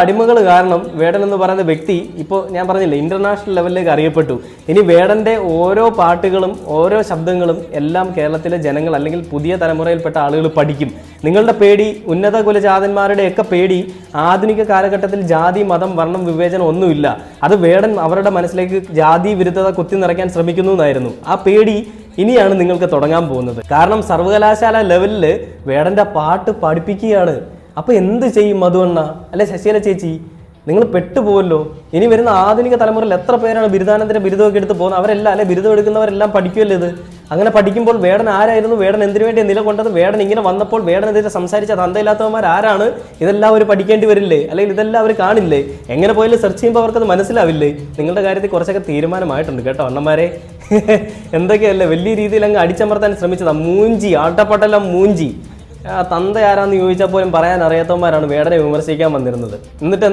അടിമകൾ കാരണം വേടൻ എന്ന് പറയുന്ന വ്യക്തി ഇപ്പോൾ ഞാൻ പറഞ്ഞില്ലേ ഇന്റർനാഷണൽ ലെവലിലേക്ക് അറിയപ്പെട്ടു. ഇനി വേടന്റെ ഓരോ പാട്ടുകളും ഓരോ ശബ്ദങ്ങളും എല്ലാം കേരളത്തിലെ ജനങ്ങൾ അല്ലെങ്കിൽ പുതിയ തലമുറയിൽപ്പെട്ട ആളുകൾ പഠിക്കും. നിങ്ങളുടെ പേടി, ഉന്നത കുലജാതന്മാരുടെയൊക്കെ പേടി ആധുനിക കാലഘട്ടത്തിൽ ജാതി, മതം, വർണ്ണം, വിവേചനം ഒന്നുമില്ല. അത് വേടൻ അവരുടെ മനസ്സിലേക്ക് ജാതി വിരുദ്ധത കുത്തി നിറയ്ക്കാൻ ശ്രമിക്കുന്നു എന്നായിരുന്നു. ആ പേടി ഇനിയാണ് നിങ്ങൾക്ക് തുടങ്ങാൻ പോകുന്നത്. കാരണം സർവകലാശാല ലെവലിൽ വേടന്റെ പാട്ട് പഠിപ്പിക്കുകയാണ്. അപ്പോൾ എന്ത് ചെയ്യും മധുവണ്ണ, അല്ലെ ശശികല ചേച്ചി? നിങ്ങൾ പെട്ടുപോകല്ലോ. ഇനി വരുന്ന ആധുനിക തലമുറയിൽ എത്ര പേരാണ് ബിരുദാനന്തര ബിരുദമൊക്കെ എടുത്ത് പോകുന്നത്? അവരെല്ലാം, അല്ലെ ബിരുദം എടുക്കുന്നവരെല്ലാം പഠിക്കുമല്ലോ ഇത്. അങ്ങനെ പഠിക്കുമ്പോൾ വേടൻ ആരായിരുന്നു, വേടൻ എന്തിനു വേണ്ടി നിലകൊണ്ടത്, വേടൻ ഇങ്ങനെ വന്നപ്പോൾ വേടനെതിരെ സംസാരിച്ച തന്തയില്ലാത്തവന്മാർ ആരാണ്, ഇതെല്ലാം അവർ പഠിക്കേണ്ടി വരില്ലേ? അല്ലെങ്കിൽ ഇതെല്ലാം അവർ കാണില്ലേ? എങ്ങനെ പോയാലും സെർച്ച് ചെയ്യുമ്പോൾ അവർക്കത് മനസ്സിലാവില്ലേ? നിങ്ങളുടെ കാര്യത്തിൽ കുറച്ചൊക്കെ തീരുമാനമായിട്ടുണ്ട് കേട്ടോ അണ്ണന്മാരെ. എന്തൊക്കെയല്ലേ വലിയ രീതിയിൽ അങ്ങ് അടിച്ചമർത്താൻ ശ്രമിച്ചതാ. മൂഞ്ചി, ആട്ടപ്പെട്ടെല്ലാം മൂഞ്ചി. തന്ത ആരാന്ന് ചോദിച്ചാൽ പോലും പറയാൻ അറിയാത്തവന്മാരാണ് വേടനെ വിമർശിക്കാൻ വന്നിരുന്നത്. എന്നിട്ട്